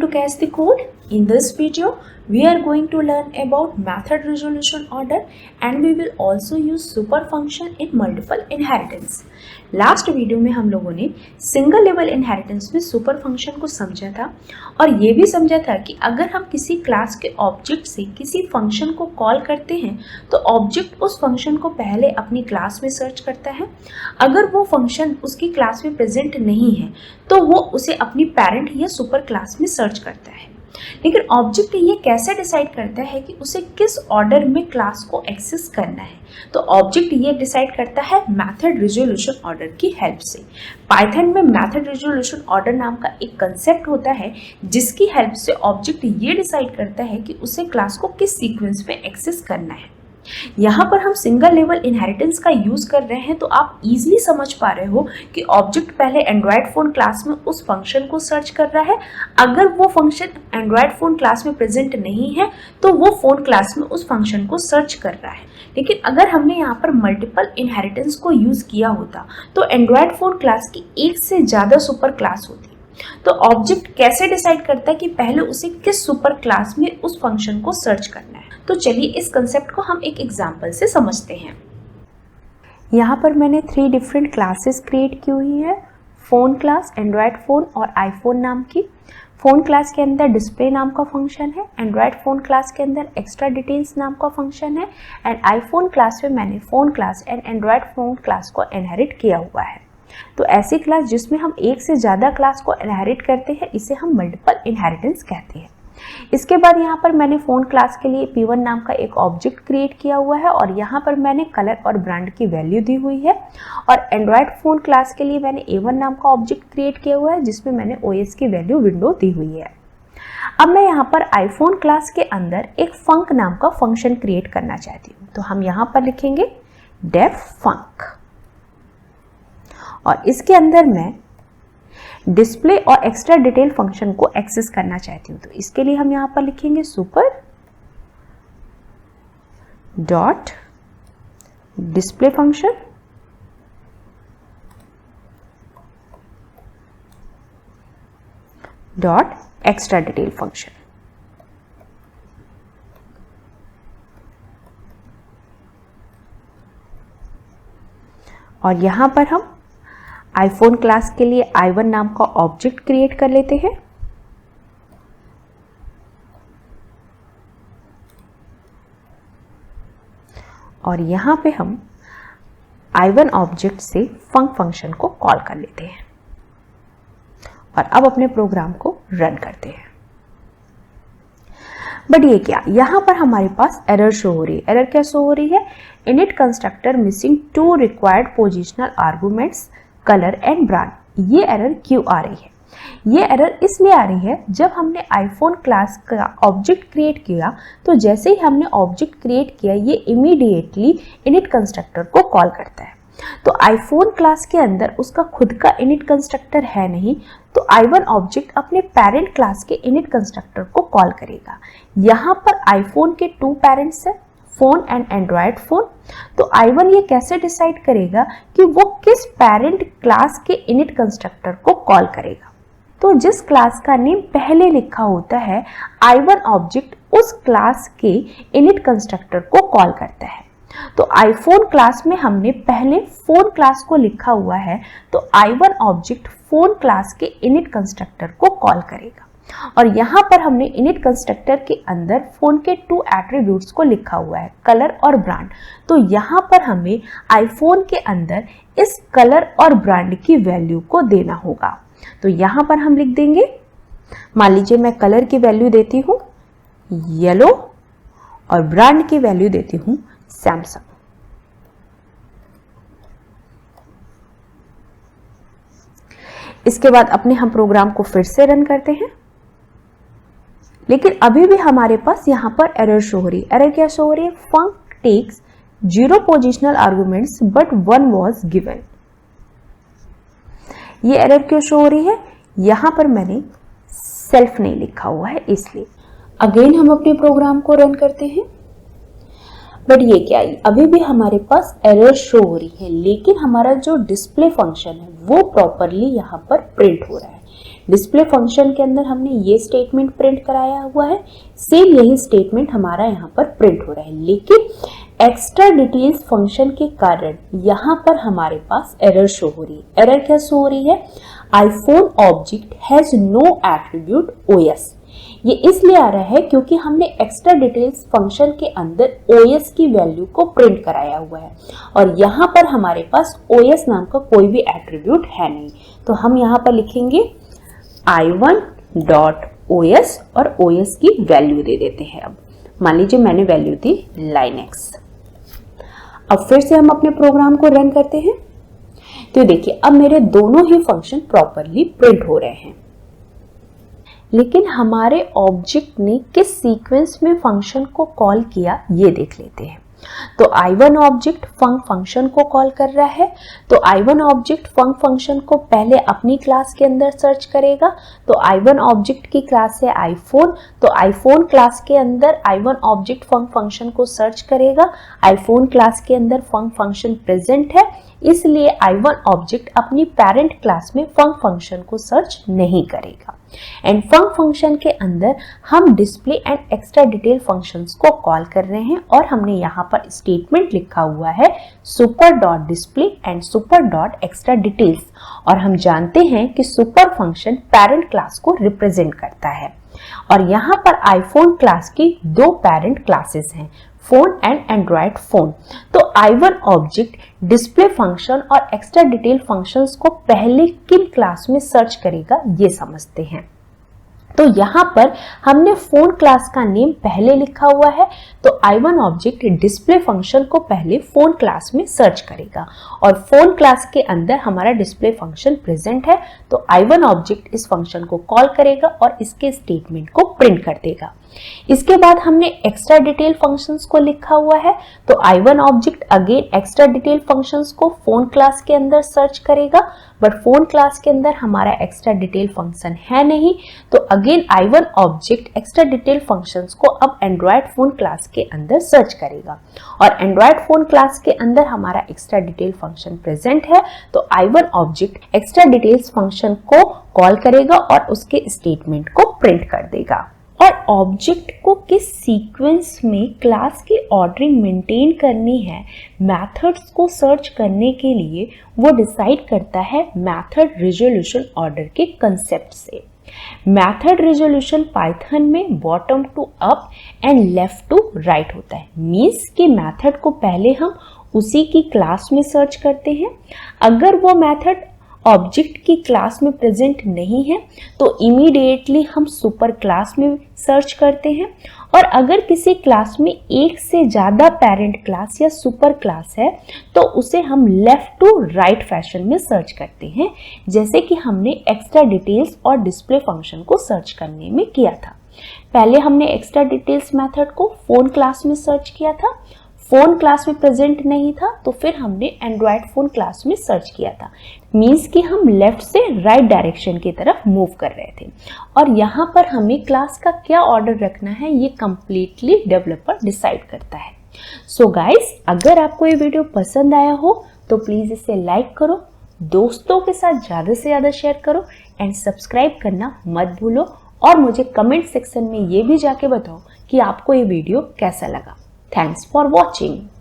to catch the code? In this video, we are going to learn about method resolution order and we will also use super function in multiple inheritance. Last video में हम लोगों ने single level inheritance में super function को समझा था और ये भी समझा था कि अगर हम किसी क्लास के ऑब्जेक्ट से किसी फंक्शन को कॉल करते हैं तो ऑब्जेक्ट उस फंक्शन को पहले अपनी क्लास में सर्च करता है। अगर वो फंक्शन उसकी क्लास में प्रेजेंट नहीं है तो वो उसे अपनी पेरेंट या सुपर क्लास में सर्च करता है। लेकिन ऑब्जेक्ट ये कैसे डिसाइड करता है कि उसे किस ऑर्डर में क्लास को एक्सेस करना है? तो ऑब्जेक्ट ये डिसाइड करता है मेथड रिजोल्यूशन ऑर्डर की हेल्प से। पाइथन में मेथड रिजोल्यूशन ऑर्डर नाम का एक कंसेप्ट होता है जिसकी हेल्प से ऑब्जेक्ट ये डिसाइड करता है कि उसे क्लास को किस सीक्वेंस में एक्सेस करना है। यहाँ पर हम सिंगल लेवल इनहेरिटेंस का यूज कर रहे हैं तो आप इजीली समझ पा रहे हो कि ऑब्जेक्ट पहले एंड्रॉयड फोन क्लास में उस फंक्शन को सर्च कर रहा है। अगर वो फंक्शन एंड्रॉयड फोन क्लास में प्रेजेंट नहीं है तो वो फोन क्लास में उस फंक्शन को सर्च कर रहा है। लेकिन अगर हमने यहाँ पर मल्टीपल इनहेरिटेंस को यूज किया होता तो एंड्रॉयड फोन क्लास की एक से ज्यादा सुपर क्लास होती। तो ऑब्जेक्ट कैसे डिसाइड करता है कि पहले उसे किस सुपर क्लास में उस फंक्शन को सर्च करना है? तो चलिए इस कंसेप्ट को हम एक एग्जांपल से समझते हैं। यहाँ पर मैंने 3 डिफरेंट क्लासेस क्रिएट की हुई है, फोन क्लास, एंड्रॉयड फोन और आईफोन नाम की। फोन क्लास के अंदर डिस्प्ले नाम का फंक्शन है, एंड्रॉयड फोन क्लास के अंदर एक्स्ट्रा डिटेल्स नाम का फंक्शन है एंड आईफोन क्लास में मैंने phone class and Android phone class को इनहेरिट किया हुआ है। तो ऐसी क्लास जिसमें हम एक से ज़्यादा क्लास को इनहेरिट करते हैं इसे हम मल्टीपल इनहेरिटेंस कहते हैं। इसके बाद यहाँ पर मैंने फोन क्लास के लिए P1 नाम का एक ऑब्जेक्ट क्रिएट किया हुआ है और यहाँ पर मैंने कलर और ब्रांड की वैल्यू दी हुई है। और एंड्रॉयड फोन क्लास के लिए मैंने A1 नाम का ऑब्जेक्ट क्रिएट किया हुआ है जिसमें मैंने OS की वैल्यू विंडो दी हुई है। अब मैं यहाँ पर आईफोन क्लास के अंदर एक फंक नाम का फंक्शन क्रिएट करना चाहती हूँ, तो हम यहाँ पर लिखेंगे डेफ फंक और इसके अंदर मैं डिस्प्ले और एक्स्ट्रा डिटेल फंक्शन को एक्सेस करना चाहती हूँ। तो इसके लिए हम यहाँ पर लिखेंगे super dot display function dot extra detail function. और यहाँ पर हम आईफोन क्लास के लिए I1 नाम का ऑब्जेक्ट क्रिएट कर लेते हैं और यहाँ पे हम I1 ऑब्जेक्ट से फंक फंक्शन को कॉल कर लेते हैं और अब अपने प्रोग्राम को रन करते हैं। बट ये क्या, यहाँ पर हमारे पास एरर शो हो रही है। एरर क्या शो हो रही है? Init constructor missing 2 required positional arguments colour and brand. ये एरर क्यों आ रही है? ये एरर इसलिए आ रही है जब हमने आईफोन क्लास का ऑब्जेक्ट क्रिएट किया तो जैसे ही हमने ऑब्जेक्ट क्रिएट किया ये इमीडिएटली इनिट कंस्ट्रक्टर को कॉल करता है। तो आईफोन क्लास के अंदर उसका खुद का इनिट कंस्ट्रक्टर है नहीं, तो I1 ऑब्जेक्ट अपने पेरेंट क्लास के इनिट कंस्ट्रक्टर को कॉल करेगा। यहाँ पर आईफोन के 2 पेरेंट्स है, फोन एंड एंड्रॉयड फोन। तो I1 ये कैसे डिसाइड करेगा कि वो किस पेरेंट क्लास के इनिट कंस्ट्रक्टर को कॉल करेगा? तो जिस क्लास का नेम पहले लिखा होता है I1 ऑब्जेक्ट उस क्लास के इनिट कंस्ट्रक्टर को कॉल करता है। तो आईफोन क्लास में हमने पहले फोन क्लास को लिखा हुआ है तो I1 ऑब्जेक्ट फोन क्लास के इनिट कंस्ट्रक्टर को कॉल करेगा और यहाँ पर हमने इनिट कंस्ट्रक्टर के अंदर फोन के 2 एट्रीब्यूट्स को लिखा हुआ है, कलर और ब्रांड। तो यहाँ पर हमें आईफोन के अंदर इस कलर और ब्रांड की वैल्यू को देना होगा। तो यहाँ पर हम लिख देंगे, मान लीजिए मैं कलर की वैल्यू देती हूँ येलो और ब्रांड की वैल्यू देती हूँ सैमसंग। इसके बाद अपने हम प्रोग्राम को फिर से रन करते हैं, लेकिन अभी भी हमारे पास यहाँ पर एरर शो हो रही है। एरर क्या शो हो रही है? Func takes 0 positional arguments but 1 was given. ये एरर क्यों शो हो रही है? यहाँ पर मैंने सेल्फ नहीं लिखा हुआ है इसलिए। अगेन हम अपने प्रोग्राम को रन करते हैं, बट ये क्या है, अभी भी हमारे पास एरर शो हो रही है, लेकिन हमारा जो डिस्प्ले फंक्शन है वो प्रॉपरली यहाँ पर प्रिंट हो रहा है। डिस्प्ले फंक्शन के अंदर हमने ये स्टेटमेंट प्रिंट कराया हुआ है, सेम यही स्टेटमेंट हमारा यहाँ पर प्रिंट हो रहा है, लेकिन एक्स्ट्रा डिटेल्स फंक्शन के कारण यहाँ पर हमारे पास एरर शो हो रही है। एरर क्या शो हो रही है? IPhone object has no attribute OS. ये इसलिए आ रहा है क्योंकि हमने एक्स्ट्रा डिटेल्स फंक्शन के अंदर ओएस की वैल्यू को प्रिंट कराया हुआ है और यहाँ पर हमारे पास ओएस नाम का कोई भी एट्रीब्यूट है नहीं। तो हम यहाँ पर लिखेंगे i1.os और os की वैल्यू दे देते हैं। अब मान लीजिए मैंने वैल्यू दी लाइन x। अब फिर से हम अपने प्रोग्राम को रन करते हैं। तो देखिए अब मेरे दोनों ही फंक्शन प्रॉपरली प्रिंट हो रहे हैं, लेकिन हमारे ऑब्जेक्ट ने किस सीक्वेंस में फंक्शन को कॉल किया ये देख लेते हैं। तो i1 ऑब्जेक्ट फंक्शन को कॉल कर रहा है, तो i1 ऑब्जेक्ट फंक्शन को पहले अपनी क्लास के अंदर सर्च करेगा। तो i1 ऑब्जेक्ट की क्लास है आईफोन, तो आईफोन क्लास के अंदर i1 ऑब्जेक्ट फंक्शन को सर्च करेगा। आईफोन क्लास के अंदर फंक्शन प्रेजेंट है, इसलिए i1 ऑब्जेक्ट अपनी पेरेंट क्लास में फंक्शन को सर्च नहीं करेगा। एंड फंक्शन के अंदर हम display and extra detail functions को कॉल कर रहे हैं और हमने यहाँ पर स्टेटमेंट लिखा हुआ है super dot display and super dot extra details, और हम जानते हैं कि सुपर फंक्शन पेरेंट क्लास को रिप्रेजेंट करता है। और यहाँ पर आईफोन क्लास की दो पेरेंट क्लासेस हैं, फोन एंड एंड्रॉयड फोन। तो i1 ऑब्जेक्ट डिस्प्ले फंक्शन और एक्स्ट्रा डिटेल फंक्शंस को पहले किन क्लास में सर्च करेगा ये समझते हैं। तो यहाँ पर हमने फोन क्लास का नेम पहले लिखा हुआ है, तो i1 ऑब्जेक्ट डिस्प्ले फंक्शन को पहले फोन क्लास में सर्च करेगा और फोन क्लास के अंदर हमारा डिस्प्ले फंक्शन प्रेजेंट है, तो i1 ऑब्जेक्ट इस फंक्शन को कॉल करेगा और इसके स्टेटमेंट को प्रिंट कर देगा। इसके बाद हमने एक्स्ट्रा डिटेल फंक्शंस को लिखा हुआ है, तो i1 object again extra detail functions को फोन क्लास के अंदर सर्च करेगा, बट फोन क्लास के अंदर हमारा एक्स्ट्रा डिटेल फंक्शन है नहीं, तो again i1 object extra detail functions को अब एंड्रॉयड फोन क्लास के अंदर सर्च करेगा और एंड्रॉयड फोन क्लास के अंदर हमारा एक्स्ट्रा डिटेल फंक्शन प्रेजेंट है, तो i1 object extra details function को कॉल करेगा और उसके स्टेटमेंट को प्रिंट कर देगा। और ऑब्जेक्ट को किस सीक्वेंस में क्लास की ऑर्डरिंग मेंटेन करनी है मेथड्स को सर्च करने के लिए, वो डिसाइड करता है मेथड रिजोल्यूशन ऑर्डर के कंसेप्ट से। मेथड रिजोल्यूशन पाइथन में bottom to up and left to right होता है। मीन्स कि मेथड को पहले हम उसी की क्लास में सर्च करते हैं, अगर वो मेथड ऑब्जेक्ट की क्लास में प्रेजेंट नहीं है तो इमीडिएटली हम सुपर क्लास में सर्च करते हैं, और अगर किसी क्लास में एक से ज़्यादा पेरेंट क्लास या सुपर क्लास है तो उसे हम लेफ्ट टू राइट फैशन में सर्च करते हैं, जैसे कि हमने एक्स्ट्रा डिटेल्स और डिस्प्ले फंक्शन को सर्च करने में किया था। पहले हमने एक्स्ट्रा डिटेल्स मेथड को फोन क्लास में सर्च किया था, फोन क्लास में प्रेजेंट नहीं था तो फिर हमने एंड्रॉयड फोन क्लास में सर्च किया था। मीन्स कि हम लेफ्ट से राइट डायरेक्शन की तरफ मूव कर रहे थे, और यहाँ पर हमें क्लास का क्या ऑर्डर रखना है ये कंप्लीटली डेवलपर डिसाइड करता है। सो गाइस, अगर आपको ये वीडियो पसंद आया हो तो प्लीज़ इसे लाइक करो, दोस्तों के साथ ज़्यादा से ज़्यादा शेयर करो एंड सब्सक्राइब करना मत भूलो, और मुझे कमेंट सेक्शन में ये भी जाके बताओ कि आपको ये वीडियो कैसा लगा। Thanks for watching.